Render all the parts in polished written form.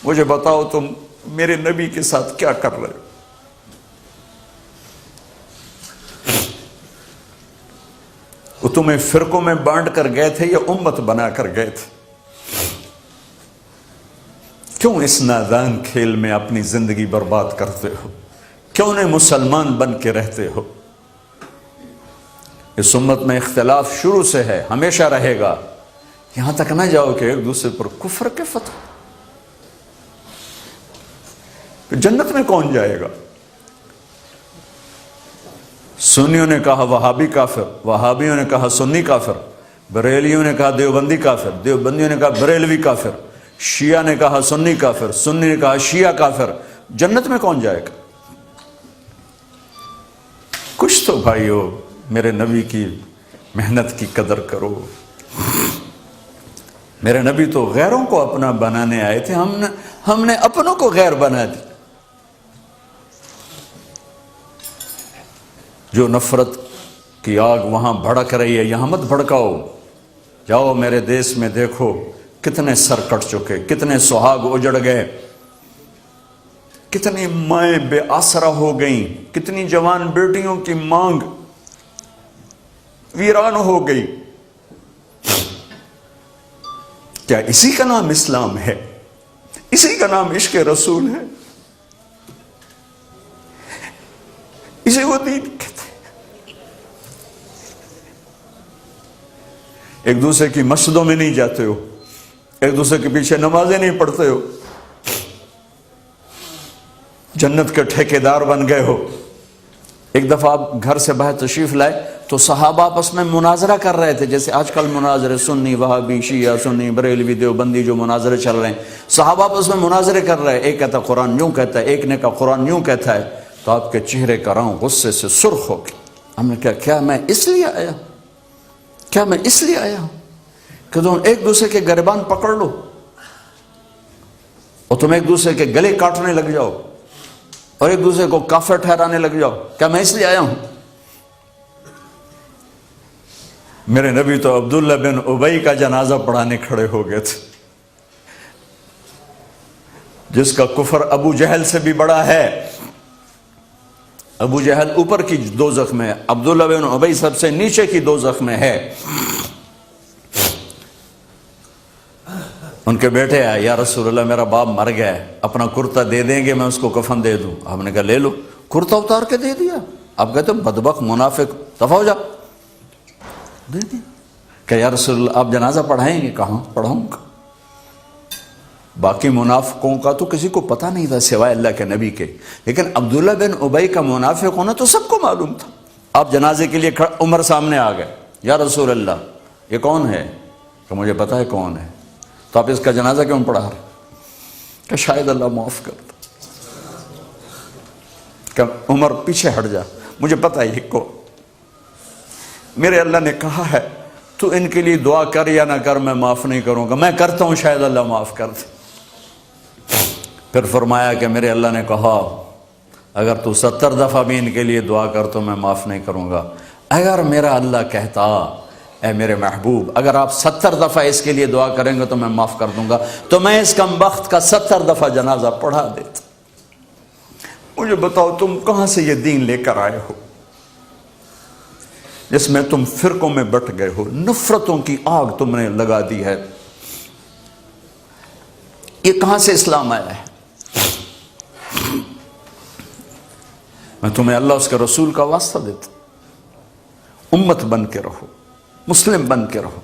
مجھے بتاؤ تم میرے نبی کے ساتھ کیا کر رہے ہو؟ وہ تمہیں فرقوں میں بانٹ کر گئے تھے یا امت بنا کر گئے تھے؟ کیوں اس نادان کھیل میں اپنی زندگی برباد کرتے ہو؟ کیوں نہیں مسلمان بن کے رہتے ہو؟ اس امت میں اختلاف شروع سے ہے، ہمیشہ رہے گا، یہاں تک نہ جاؤ کہ ایک دوسرے پر کفر کے فتوے۔ جنت میں کون جائے گا؟ سنیوں نے کہا وہابی کافر، وہابیوں نے کہا سنی کافر، بریلیوں نے کہا دیوبندی کافر، دیوبندیوں نے کہا بریلوی کافر، شیعہ نے کہا سنی کافر، سنی نے کہا شیعہ کافر۔ جنت میں کون جائے گا؟ کچھ تو بھائیو میرے نبی کی محنت کی قدر کرو۔ میرے نبی تو غیروں کو اپنا بنانے آئے تھے، ہم نے اپنوں کو غیر بنا دی۔ جو نفرت کی آگ وہاں بھڑک رہی ہے، یہاں مت بھڑکاؤ۔ جاؤ میرے دیس میں دیکھو کتنے سر کٹ چکے، کتنے سہاگ اجڑ گئے، کتنی مائیں بے آسرا ہو گئیں، کتنی جوان بیٹیوں کی مانگ ویران ہو گئی۔ کیا اسی کا نام اسلام ہے؟ اسی کا نام عشق رسول ہے؟ اسے وہ دین کہتے ہیں؟ ایک دوسرے کی مسجدوں میں نہیں جاتے ہو، ایک دوسرے کے پیچھے نمازیں نہیں پڑھتے ہو، جنت کے ٹھیکیدار بن گئے ہو۔ ایک دفعہ آپ گھر سے باہر تشریف لائے تو صحابہ آپس میں مناظرہ کر رہے تھے، جیسے آج کل مناظرے سنی وہابی شیعہ، سنی بریلوی دیوبندی جو مناظرے چل رہے ہیں، صحابہ آپس میں مناظرے کر رہے ہیں۔ ایک کہتا قرآن یوں کہتا ہے، ایک نے کہا قرآن یوں کہتا ہے، تو آپ کے چہرے کا رنگ غصے سے سرخ ہو گیا۔ ہم نے کہا کیا میں اس لیے آیا ہوں کہ تم ایک دوسرے کے گریبان پکڑ لو اور تم ایک دوسرے کے گلے کاٹنے لگ جاؤ اور ایک دوسرے کو کافر ٹھہرانے لگ جاؤ؟ کیا میں اس لیے آیا ہوں؟ میرے نبی تو عبداللہ بن ابی کا جنازہ پڑھانے کھڑے ہو گئے تھے، جس کا کفر ابو جہل سے بھی بڑا ہے۔ ابو جہل اوپر کی دوزخ میں، عبداللہ بن ابی سب سے نیچے کی دوزخ میں ہے۔ ان کے بیٹے آئے، یا رسول اللہ میرا باپ مر گیا ہے، اپنا کرتا دے دیں گے میں اس کو کفن دے دوں؟ ہم نے کہا لے لو۔ کرتا اتار کے دے دیا۔ آپ کہتے بدبخت منافق، دفع ہو جا، دے دیا۔ کہ یا رسول اللہ آپ جنازہ پڑھائیں گے؟ کہاں پڑھاؤں گا۔ باقی منافقوں کا تو کسی کو پتہ نہیں تھا سوائے اللہ کے نبی کے، لیکن عبداللہ بن ابی کا منافق ہونا تو سب کو معلوم تھا۔ آپ جنازے کے لیے عمر سامنے آ گئے، یا رسول اللہ یہ کون ہے؟ کہ مجھے پتہ ہے کون ہے، تو آپ اس کا جنازہ کیوں پڑھا رہے؟ کہ شاید اللہ معاف کر دے۔ کہ عمر پیچھے ہٹ جا، مجھے پتہ ہے یہ کو، میرے اللہ نے کہا ہے تو ان کے لیے دعا کر یا نہ کر، میں معاف نہیں کروں گا، میں کرتا ہوں شاید اللہ معاف کر دے۔ پھر فرمایا کہ میرے اللہ نے کہا اگر تو 70 دفعہ بھی ان کے لیے دعا کر تو میں معاف نہیں کروں گا۔ اگر میرا اللہ کہتا اے میرے محبوب اگر آپ 70 دفعہ اس کے لیے دعا کریں گے تو میں معاف کر دوں گا، تو میں اس کم بخت کا 70 دفعہ جنازہ پڑھا دیتا۔ مجھے بتاؤ تم کہاں سے یہ دین لے کر آئے ہو جس میں تم فرقوں میں بٹ گئے ہو، نفرتوں کی آگ تم نے لگا دی ہے؟ یہ کہاں سے اسلام آیا ہے؟ میں تمہیں اللہ اس کے رسول کا واسطہ دیتا ہوں، امت بن کے رہو، مسلم بن کے رہو،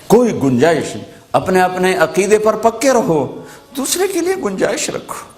کوئی گنجائش نہیں، اپنے عقیدے پر پکے رہو، دوسرے کے لیے گنجائش رکھو۔